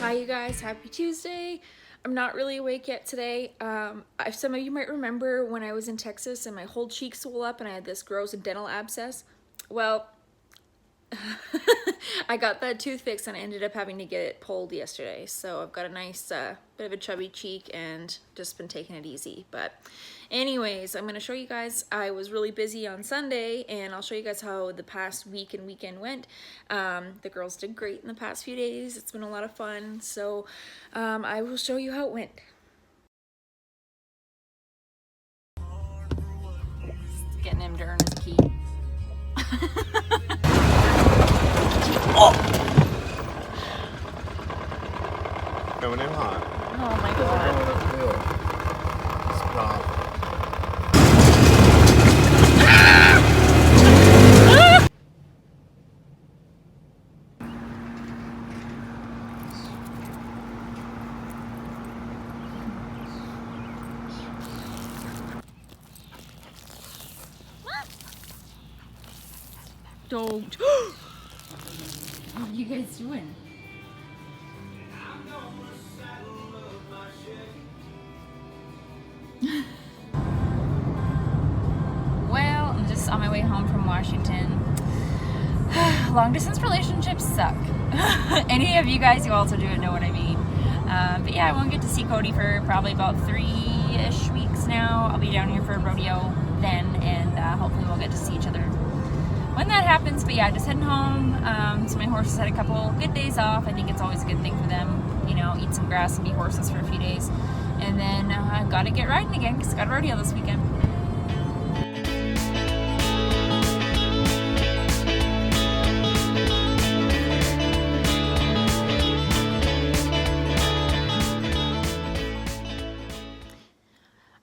Hi you guys, happy Tuesday. I'm not really awake yet today. Some of you might remember when I was in Texas and my whole cheek swelled up and I had this gross dental abscess. Well, I got that tooth fixed and I ended up having to get it pulled yesterday. So I've got a nice bit of a chubby cheek and just been taking it easy. But anyways, I'm going to show you guys. I was really busy on Sunday and I'll show you guys how the past week and weekend went. The girls did great in the past few days. It's been a lot of fun. So I will show you how it went. Just getting him to earn his keep. Oh! Coming in hot. Oh my god. Stop. Don't. What are you guys doing? Well, I'm just on my way home from Washington. Long distance relationships suck. Any of you guys who also do it know what I mean. But yeah, I won't get to see Cody for probably about 3-ish weeks now. I'll be down here for a rodeo then, and hopefully we'll get to see each other when that happens. But yeah, just heading home. So my horses had a couple good days off. I think it's always a good thing for them, you know, eat some grass and be horses for a few days. And then I've got to get riding again because I got a rodeo this weekend.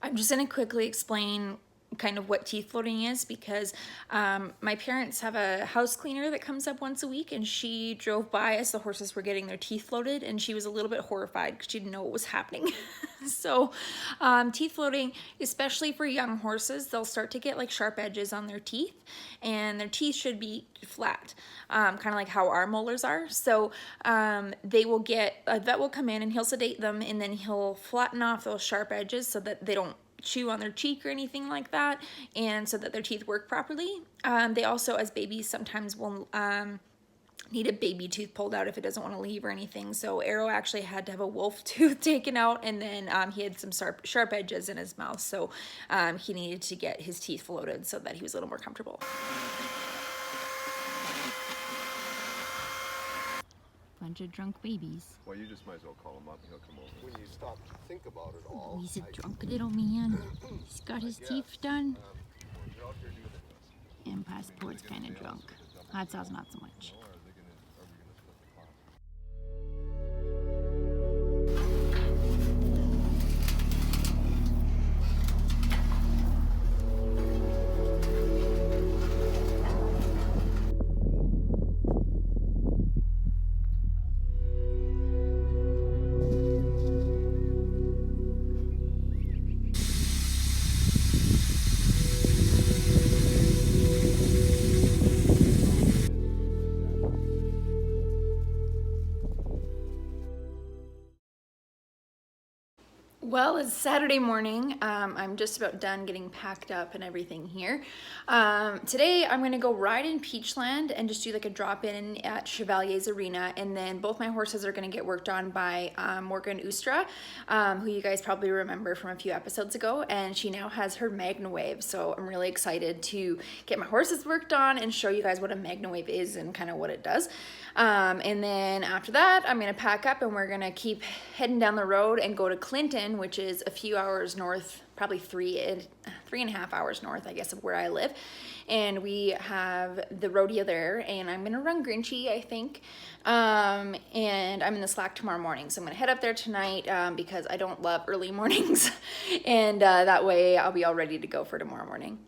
I'm just going to quickly explain kind of what teeth floating is because my parents have a house cleaner that comes up once a week, and she drove by as the horses were getting their teeth floated, and she was a little bit horrified because she didn't know what was happening. So teeth floating, especially for young horses, they'll start to get like sharp edges on their teeth, and their teeth should be flat, kind of like how our molars are. So they will get, a vet will come in and he'll sedate them, and then he'll flatten off those sharp edges so that they don't chew on their cheek or anything like that, and so that their teeth work properly. They also, as babies, sometimes will need a baby tooth pulled out if it doesn't want to leave or anything. So Arrow actually had to have a wolf tooth taken out, and then he had some sharp edges in his mouth, so he needed to get his teeth floated so that he was a little more comfortable. Bunch of drunk babies. Well, you just might as well call him up and he'll come over. When you stop to think about it all. He's a drunk little man. He's got his teeth done. And Passport's kind of drunk. Hot sauce, not so much. Well, it's Saturday morning. I'm just about done getting packed up and everything here. Today I'm gonna go ride in Peachland and just do like a drop-in at Chevallier's arena, and then both my horses are gonna get worked on by Morgan Oostra, who you guys probably remember from a few episodes ago, and she now has her magnawave. So I'm really excited to get my horses worked on and show you guys what a magnawave is and kind of what it does. And then after that, I'm gonna pack up and we're gonna keep heading down the road and go to Clinton, which is a few hours north, probably three and a half hours north, I guess, of where I live. And we have the rodeo there, and I'm gonna run Grinchy, I think. And I'm in the slack tomorrow morning, so I'm gonna head up there tonight because I don't love early mornings. And that way I'll be all ready to go for tomorrow morning.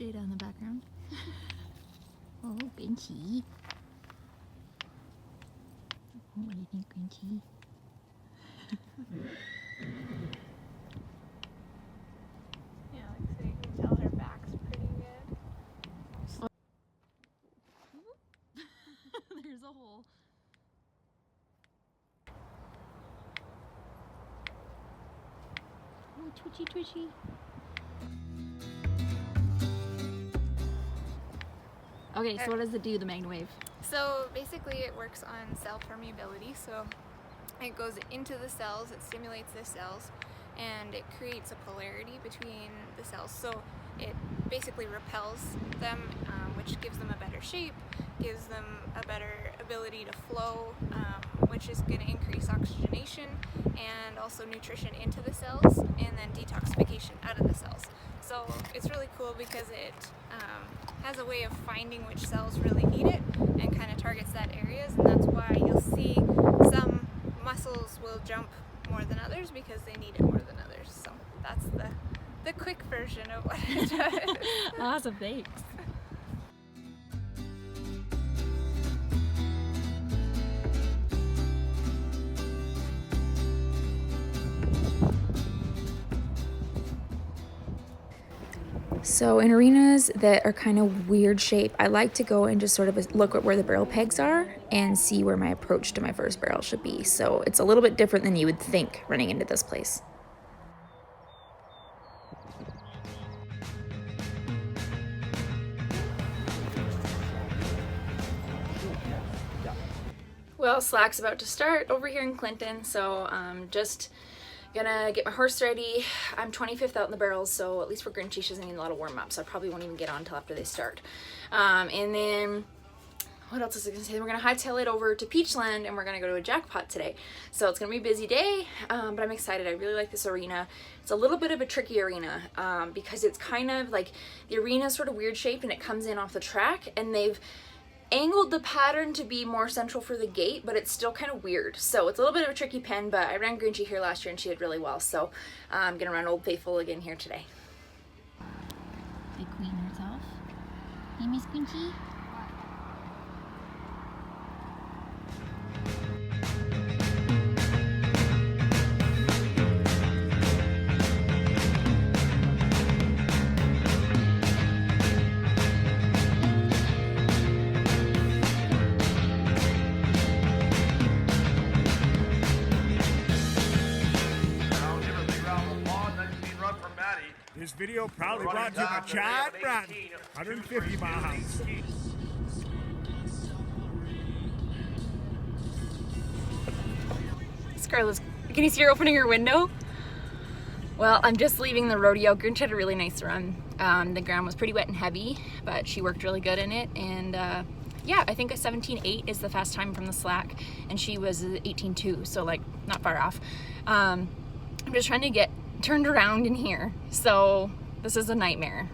Jada in the background. Oh, Grinchy. Oh, what do you think, Grinchy? Yeah, like so you can tell her back's pretty good. There's a hole. Oh, twitchy, twitchy. Okay, so what does it do, the magnawave? So basically it works on cell permeability. So it goes into the cells, it stimulates the cells, and it creates a polarity between the cells. So it basically repels them, which gives them a better shape, gives them a better ability to flow, which is going to increase oxygenation and also nutrition into the cells, and then detoxification out of the cells. So it's really cool because it has a way of finding which cells really need it and kind of targets that areas, and that's why you'll see some muscles will jump more than others because they need it more than others. So that's the quick version of what it does. Awesome, thanks. So in arenas that are kind of weird shape, I like to go and just sort of look at where the barrel pegs are and see where my approach to my first barrel should be. So it's a little bit different than you would think running into this place. Well, slack's about to start over here in Clinton, so just gonna get my horse ready. I'm 25th out in the barrels, so at least for Grinchy, she doesn't need a lot of warm-up, so I probably won't even get on until after they start. And then, what else is I gonna say? We're gonna hightail it over to Peachland, and we're gonna go to a jackpot today. So it's gonna be a busy day, but I'm excited. I really like this arena. It's a little bit of a tricky arena because it's kind of like, the arena's sort of weird shape, and it comes in off the track, and they've angled the pattern to be more central for the gate, but it's still kind of weird. So it's a little bit of a tricky pen, but I ran Grinchy here last year and she did really well. So I'm gonna run Old Faithful again here today. The Queen herself. Hey, Miss Grinchy. This video proudly brought to you by Chad Brad, 150 miles. Scarlett's, can you see her opening her window? Well, I'm just leaving the rodeo. Grinch had a really nice run. The ground was pretty wet and heavy, but she worked really good in it. And yeah, I think a 17.8 is the fast time from the slack, and she was 18.2, so like not far off. I'm just trying to get turned around in here, so this is a nightmare.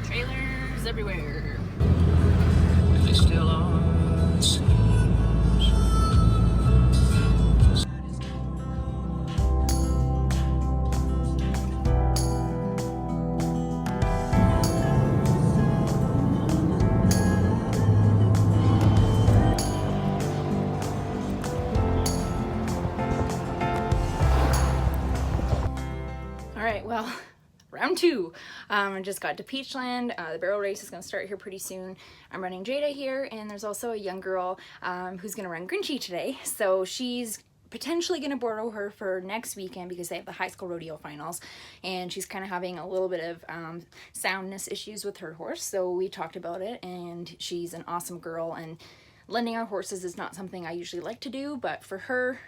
Trailers everywhere. They still are. Well, round two. I just got to Peachland. The barrel race is going to start here pretty soon. I'm running Jada here, and there's also a young girl who's going to run Grinchy today. So she's potentially going to borrow her for next weekend because they have the high school rodeo finals, and she's kind of having a little bit of soundness issues with her horse. So we talked about it, and she's an awesome girl, and lending our horses is not something I usually like to do, but for her,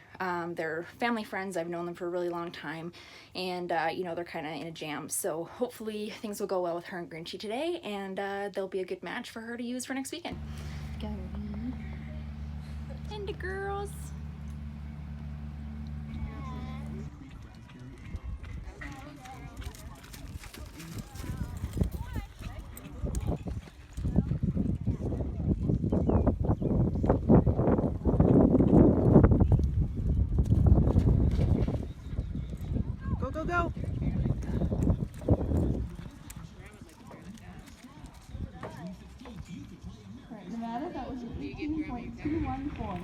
they're family friends. I've known them for a really long time, and you know, they're kind of in a jam. So hopefully things will go well with her and Grinchy today, and they'll be a good match for her to use for next weekend. Gary and the girls. Good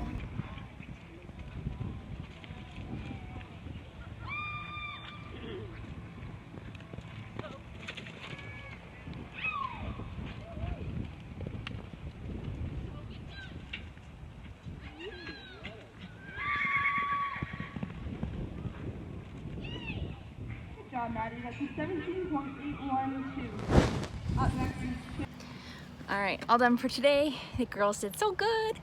job, Maddie. That's a 17.812. Up next is All right, all done for today. The girls did so good.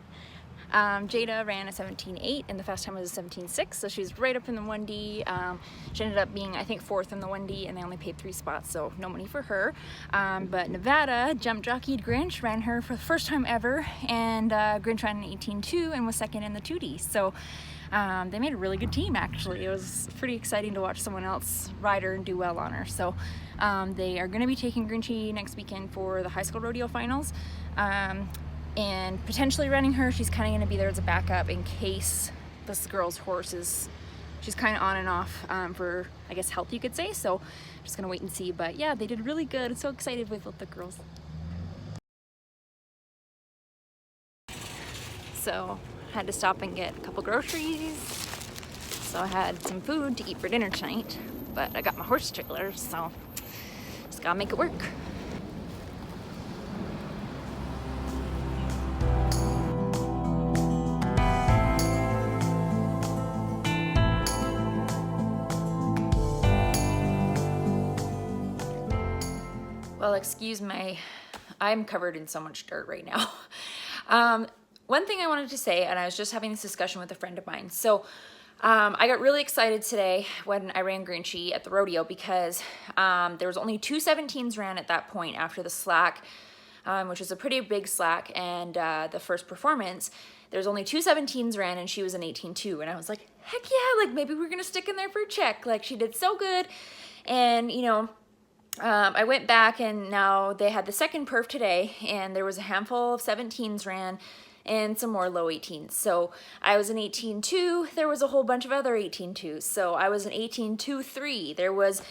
Jada ran a 17.8 and the fast time was a 17.6, so she was right up in the 1D. She ended up being, I think, 4th in the 1D, and they only paid 3 spots, so no money for her. But Nevada jump jockeyed Grinch, ran her for the first time ever, and Grinch ran an 18.2 and was 2nd in the 2D. So they made a really good team, actually. It was pretty exciting to watch someone else ride her and do well on her. So they are going to be taking Grinchy next weekend for the high school rodeo finals. And potentially running her. She's kind of going to be there as a backup in case this girl's horse is, she's kind of on and off for, I guess, health, you could say. So just going to wait and see. But yeah, they did really good. I'm so excited with the girls. So had to stop and get a couple groceries. So I had some food to eat for dinner tonight. But I got my horse trailer, so just got to make it work. Well, excuse I'm covered in so much dirt right now. One thing I wanted to say, and I was just having this discussion with a friend of mine. So I got really excited today when I ran Grinchy at the rodeo because there was only 2 17s ran at that point after the slack, which was a pretty big slack, and the first performance. There's only 2 17s ran and she was an 18.2, and I was like, heck yeah, like maybe we're gonna stick in there for a check. Like she did so good, and you know, I went back and now they had the second perf today, and there was a handful of 17s ran and some more low 18s. So I was an 18.2, there was a whole bunch of other 18.2s. So I was an 18.23, there was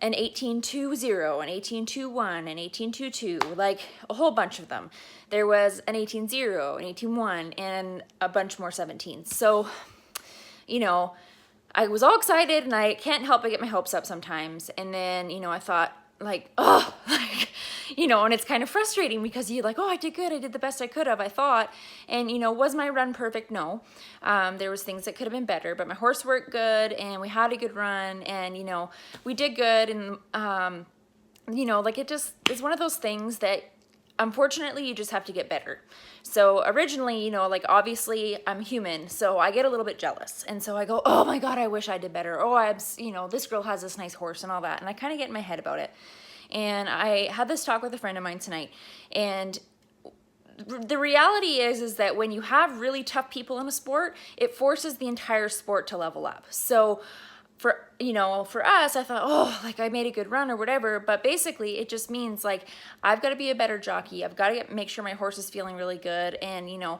an 18.20, an 18.21, an 18.22, like a whole bunch of them. There was an 18.0, an 18.1, and a bunch more 17s. So, you know, I was all excited and I can't help but get my hopes up sometimes. And then, you know, I thought, like, oh, like, you know, and it's kind of frustrating because you're like, oh, I did good, I did the best I could have, I thought. And, you know, was my run perfect? No. There was things that could have been better, but my horse worked good and we had a good run, and, you know, we did good. And, you know, like, it just is one of those things that unfortunately you just have to get better. So originally, you know, like, obviously I'm human, so I get a little bit jealous. And so I go, oh my God, I wish I did better. Oh, you know, this girl has this nice horse and all that. And I kind of get in my head about it. And I had this talk with a friend of mine tonight, and the reality is that when you have really tough people in a sport, it forces the entire sport to level up. So for, you know, for us, I thought, oh, like I made a good run or whatever, but basically it just means like I've got to be a better jockey. I've got to make sure my horse is feeling really good. And, you know,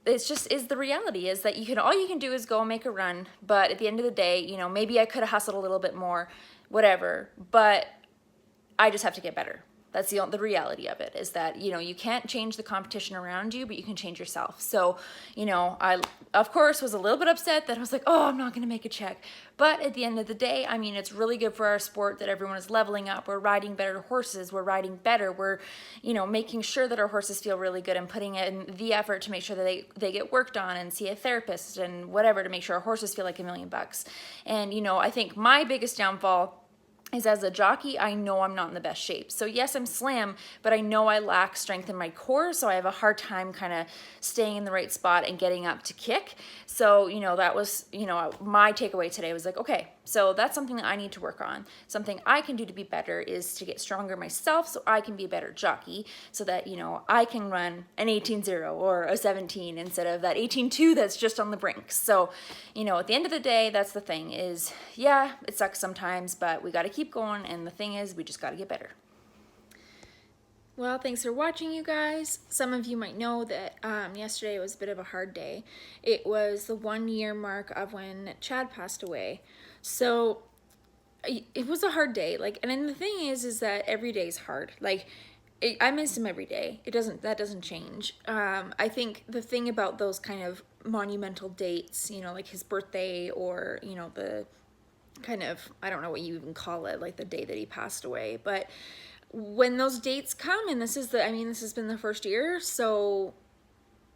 it's just is the reality is that all you can do is go and make a run. But at the end of the day, you know, maybe I could have hustled a little bit more, whatever, but I just have to get better. That's the reality of it, is that, you know, you can't change the competition around you, but you can change yourself. So, you know, I, of course, was a little bit upset that I was like, oh, I'm not going to make a check. But at the end of the day, I mean, it's really good for our sport that everyone is leveling up. We're riding better horses. We're riding better. We're, you know, making sure that our horses feel really good and putting in the effort to make sure that they get worked on and see a therapist and whatever to make sure our horses feel like $1 million. And, you know, I think my biggest downfall is as a jockey, I know I'm not in the best shape. So yes, I'm slim, but I know I lack strength in my core, so I have a hard time kind of staying in the right spot and getting up to kick. So, you know, that was, you know, my takeaway today was like, okay, so that's something that I need to work on. Something I can do to be better is to get stronger myself so I can be a better jockey, so that, you know, I can run an 18.0 or a 17 instead of that 18.2 that's just on the brink. So, you know, at the end of the day, that's the thing is, yeah, it sucks sometimes, but we got to keep going, and the thing is, we just got to get better. Well, thanks for watching, you guys. Some of you might know that yesterday was a bit of a hard day. It was the 1 year mark of when Chad passed away. So it was a hard day. Like, and then the thing is that every day is hard. Like, I miss him every day. That doesn't change. I think the thing about those kind of monumental dates, you know, like his birthday, or, you know, the kind of, I don't know what you even call it, like the day that he passed away, but when those dates come, and this has been the first year, so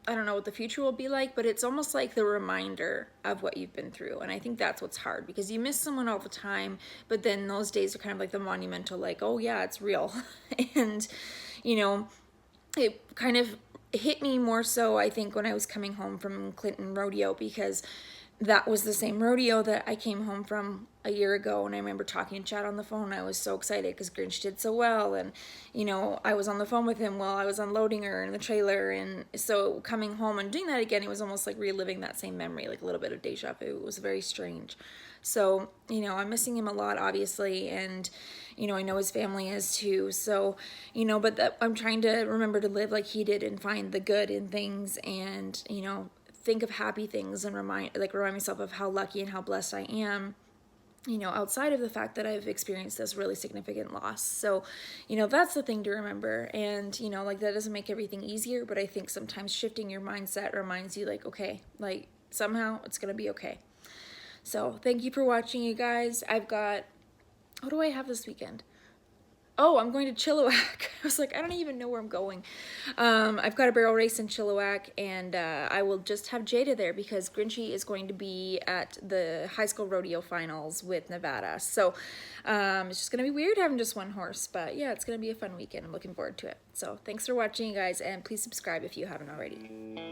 I don't know what the future will be like, but it's almost like the reminder of what you've been through. And I think that's what's hard, because you miss someone all the time, but then those days are kind of like the monumental, like, oh yeah, it's real. And, you know, it kind of hit me more so, I think, when I was coming home from Clinton Rodeo, because that was the same rodeo that I came home from a year ago. And I remember talking to Chad on the phone. I was so excited because Grinch did so well. And, you know, I was on the phone with him while I was unloading her in the trailer. And so coming home and doing that again, it was almost like reliving that same memory, like a little bit of deja vu. It was very strange. So, you know, I'm missing him a lot, obviously. And, you know, I know his family is too. So, you know, but I'm trying to remember to live like he did and find the good in things, and, you know, think of happy things, and remind myself of how lucky and how blessed I am, you know, outside of the fact that I've experienced this really significant loss. So, you know, that's the thing to remember. And, you know, like, that doesn't make everything easier, but I think sometimes shifting your mindset reminds you, like, okay, like, somehow it's gonna be okay. So thank you for watching, you guys. What do I have this weekend? Oh, I'm going to Chilliwack. I was like, I don't even know where I'm going. I've got a barrel race in Chilliwack, and I will just have Jada there because Grinchy is going to be at the high school rodeo finals with Nevada. So it's just going to be weird having just one horse, but yeah, it's going to be a fun weekend. I'm looking forward to it. So thanks for watching, you guys, and please subscribe if you haven't already.